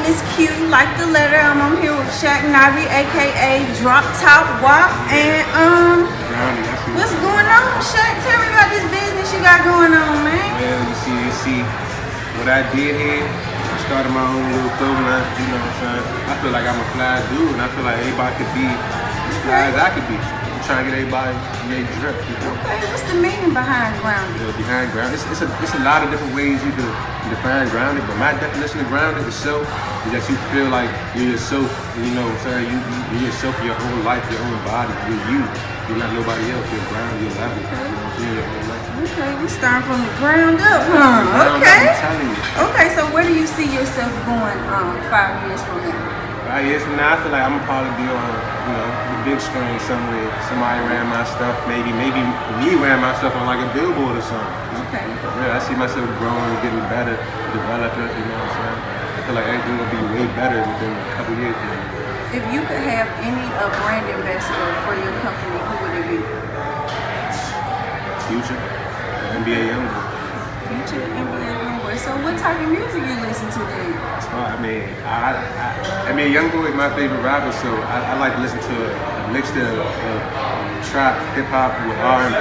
is Q, like the letter. I'm here with Sheik, Nabie, aka Drop Top Wop, and what's going on, Sheik? Tell me about this business you got going on, man. Well, you see what I did here. I started my own little clothing line. You know what I'm saying? I feel like I'm a fly dude, and I feel like everybody could be as fly as I could be. I'm trying to get everybody made drip. You know? Okay, what's the meaning behind grounded? Behind grounded, it's a lot of different ways you can define grounded, but my definition of grounded is that you feel like you're yourself. You know what I'm saying? You're yourself, your own life, your own body. You're you. You're not nobody else. You're grounded. You're level. Okay, we starting from the ground up, huh? Okay. I'm telling you. Okay, so where do you see yourself going 5 years from now? 5 years from now, I feel like I'm gonna probably be on, the big screen somewhere. Somebody wearing my stuff, maybe me wearing my stuff on like a billboard or something. Okay. Yeah, I see myself growing, getting better, developing. You know what I'm saying? I feel like everything will be way better within a couple years. If you could have any brand ambassador for your company, who would it be? Future, NBA Youngboy. Future, NBA Youngboy. So what type of music you listen to then? NBA Youngboy is my favorite rapper, so I like to listen to a mixture of trap, hip hop with R&B.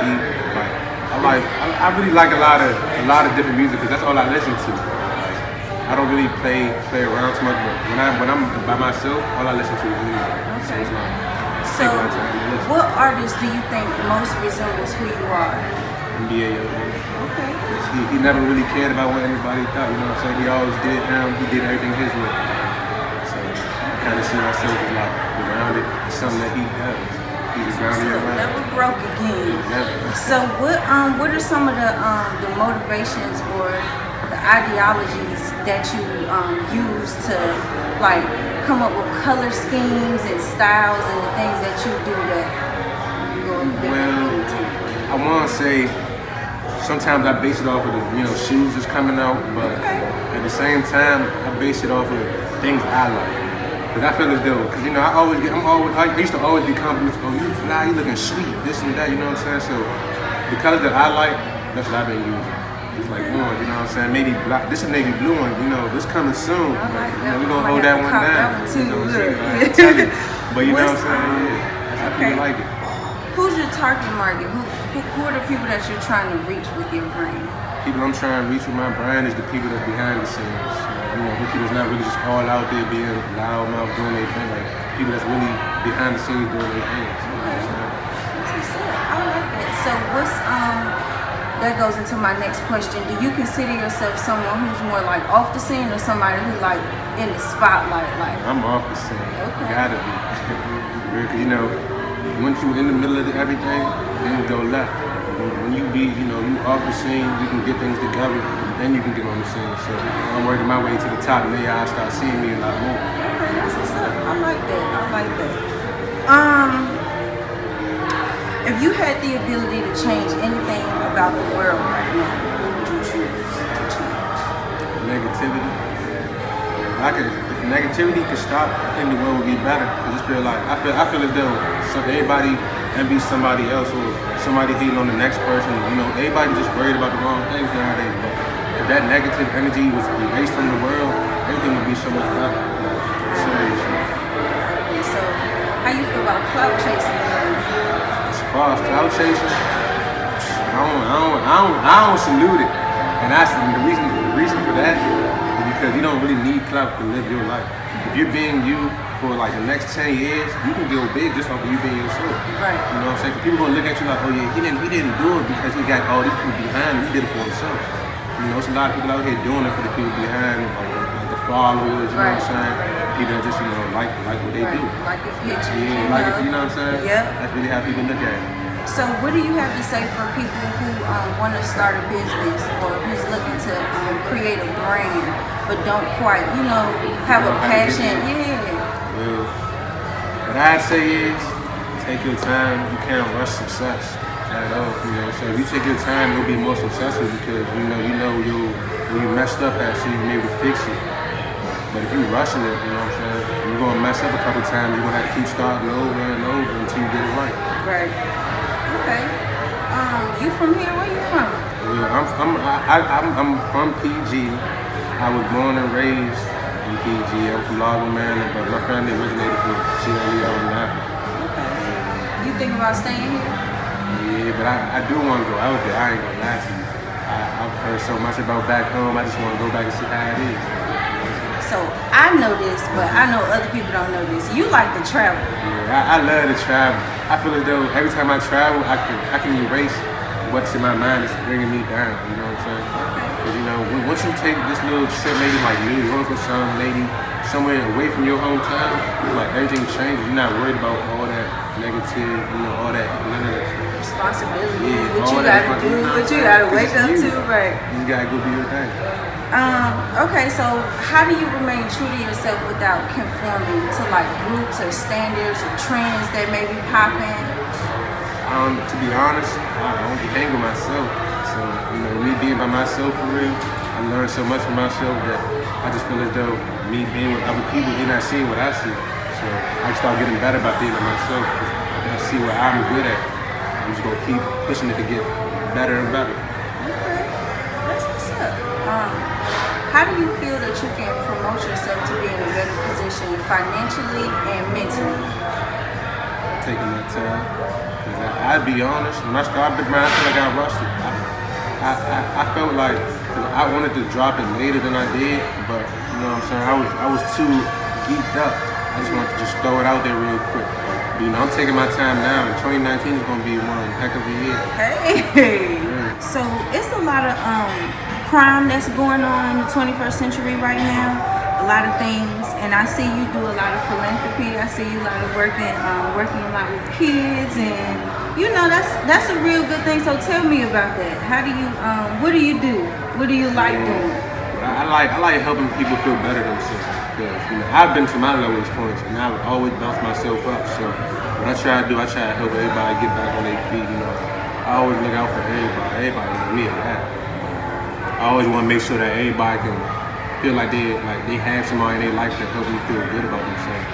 I really like a lot of different music because that's all I listen to. I don't really play around too much, but when I'm by myself, all I listen to is music. Okay. So what artist do you think most resembles who you are? NBA Youngboy. Okay. He never really cared about what anybody thought, you know what I'm saying? He always did him, he did everything his way. So I kind of see myself as like grounded, something that he does. He's grounded around. Never broke again. Never. So what are some of the motivations or the ideologies that you use to like come up with color schemes and styles and the things that you do that go I want to say sometimes I base it off of the shoes that's coming out, but at the same time I base it off of things I like. Cause I feel as though, I used to always get compliments. Oh, you fly, you looking sweet, this and that. You know what I'm saying? So the colors that I like, that's what I've been using. It's like orange, you know what I'm saying? Maybe black. This is navy blue one. This coming soon. We're gonna hold that one down. You know what I'm saying? But you know what I'm saying? Yeah, that's how people like it. Who's your target market? Who are the people that you're trying to reach with your brand? People I'm trying to reach with my brand is the people that's behind the scenes. The people that's not really just all out there being loud mouth doing their thing. Like people that's really behind the scenes doing their things. You know what I'm saying? That's what's up. I like that. So that goes into my next question. Do you consider yourself someone who's more like off the scene or somebody who like in the spotlight? Like I'm off the scene. Okay. Gotta be. Because once you're in the middle of everything, then you go left. When you be, you off the scene, you can get things together, then you can get on the scene. So I'm working my way to the top, and then y'all start seeing me a lot more. Okay, that's what's up. I like that. If you had the ability to change anything about the world right now, what would you choose to change? Negativity. If negativity could stop, I think the world would be better. I just feel like I feel as though everybody envies somebody else or somebody hating on the next person. Everybody just worried about the wrong things nowadays. But if that negative energy was erased from the world, everything would be so much better. Seriously. So, how you feel about clout chasing? As far as clout chasing, I don't salute it, and the reason for that is because you don't really need clout to live your life. If you're being you for like the next 10 years, you can go big just off of you being yourself. Right. You know what I'm saying? People gonna look at you like, oh yeah, he didn't do it because he got all these people behind him. He did it for himself. It's a lot of people out here doing it for the people behind him, like the followers. You know what I'm saying? People that just like what they do. Like the picture. Yeah, like it, you know what I'm saying? Yep. That's really how people look at it. So what do you have to say for people who want to start a business or who's looking to create a brand but don't quite, have a passion? Yeah. Well, what I'd say is take your time. You can't rush success at all. So if you take your time, you'll be more successful because when you messed up at, so you can be able to fix it. But if you're rushing it, you know what I'm saying, you're gonna mess up a couple times. You're gonna have to keep starting over and over until you get it right. Right. Okay. You from here? Where you from? Yeah, I'm from PG. I was born and raised MPG. I'm from Largo, Maryland, but my family originated from Sheik out in Africa. Okay. You think about staying here? Yeah, but I do want to go out there. I ain't gonna lie to you. I've heard so much about back home. I just want to go back and see how it is. So I know this, but I know other people don't know this. You like to travel. Yeah, I love to travel. I feel as though every time I travel, I can erase what's in my mind that's bringing me down. You know what I'm saying? Because you know, once you take this little trip, maybe like New York or something, maybe somewhere away from your hometown, like everything changes. You're not worried about all that negative, you know, all that responsibility. Yeah, what you gotta do, what you gotta wake up to, right? You gotta go do your thing. Okay, so how do you remain true to yourself without conforming to like groups or standards or trends that may be popping? To be honest, I only hang with myself. So, you know, me being by myself for real, I learned so much from myself that I just feel as though me being with other people, they're not seeing what I see. So I start getting better by being by myself. I see what I'm good at. I'm just gonna keep pushing it to get better and better. Okay, that's what's up. How do you feel that you can promote yourself to be in a better position financially and mentally? Taking my time. I'd be honest, when I started the brand, I feel like I rushed it. I felt like I wanted to drop it later than I did, but you know what I'm saying? I was too geeked up. I just wanted to just throw it out there real quick. But, you know, I'm taking my time now, and 2019 is going to be one heck of a year. Hey! Yeah. So it's a lot of crime that's going on in the 21st century right now. A lot of things, and I see you do a lot of philanthropy. I see you a lot of working a lot with kids, and you know that's a real good thing. So tell me about that. How do you what do you do? What do you like doing? I like helping people feel better themselves. Because you know, I've been to my lowest points, and I've always bounced myself up. So what I try to do, I try to help everybody get back on their feet. You know, I always look out for everybody. Everybody knows me at that. I always want to make sure that everybody can feel like they have somebody in their life that help them feel good about themselves.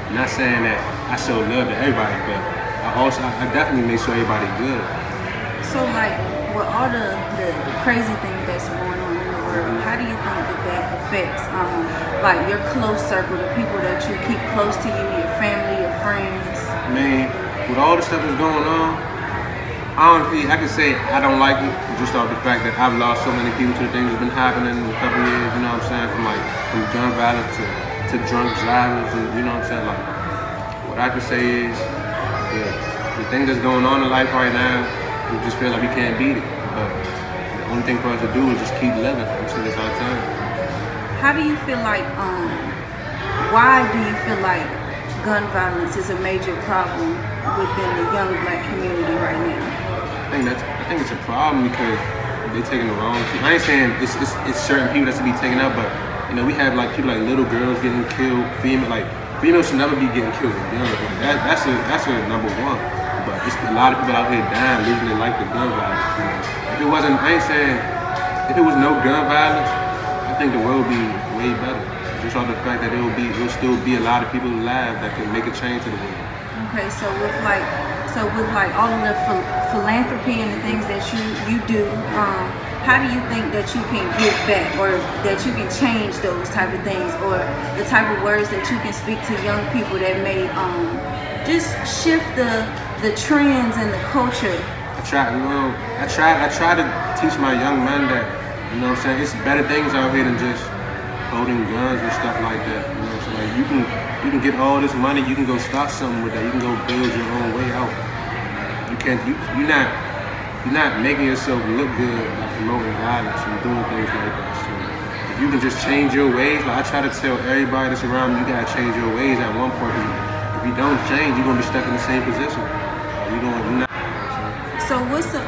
I'm not saying that I show love to everybody, but I definitely make sure everybody good. So like with all the crazy things that's going on in the world, how do you think that affects like your close circle, the people that you keep close to you, your family, your friends? I mean, with all the stuff that's going on, honestly, I can say I don't like it just off the fact that I've lost so many people to the things that's been happening in a couple of years, you know what I'm saying? From gun violence to drunk drivers, and you know what I'm saying? Like, what I can say is the thing that's going on in life right now, we just feel like we can't beat it. But the only thing for us to do is just keep living until it's our time. How do you feel like, why do you feel like gun violence is a major problem within the young black community right now? I think it's a problem because they're taking the wrong people. I ain't saying it's certain people that should be taken out, but you know, we have like people like little girls getting killed, females should never be getting killed with guns. That's a number one. But it's a lot of people out here dying, losing their life to gun violence. You know? If it wasn't, I ain't saying if it was no gun violence, I think the world would be way better. Just off the fact that there'll still be a lot of people alive that can make a change to the world. Okay, so with all of the philanthropy and the things that you do, how do you think that you can give back, or that you can change those type of things, or the type of words that you can speak to young people that may just shift the trends and the culture? I try to teach my young men that, you know what I'm saying, it's better things out here than just holding guns and stuff like that. You know what I'm saying? Like, you can get all this money, you can go start something with that, you can go build your own way out. You're not making yourself look good by promoting violence and doing things like that. So if you can just change your ways, like I try to tell everybody that's around me, you gotta change your ways at one point. If you don't change, you're gonna be stuck in the same position. You're not. So what's an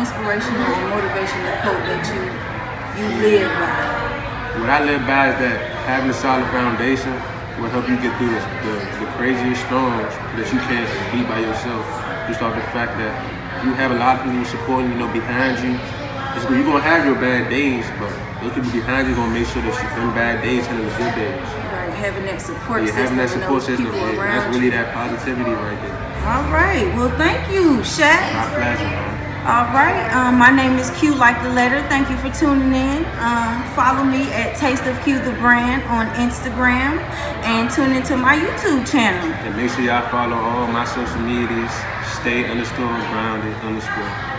inspirational or motivational quote that you live by? What I live by is that having a solid foundation will help you get through the craziest storms that you can't beat by yourself. Just off the fact that you have a lot of people supporting, you know, behind you. You're gonna have your bad days, but those people behind you are gonna make sure that them bad days turn into good days. Right, having that support system. Having that support system, that's really that positivity right there. All right, well, thank you, Sheik. My pleasure. All right. My name is Q like the letter. Thank you for tuning in. Follow me at TasteofQthebrand on Instagram and tune into my YouTube channel. And make sure y'all follow all my social medias. Stay _grounded_.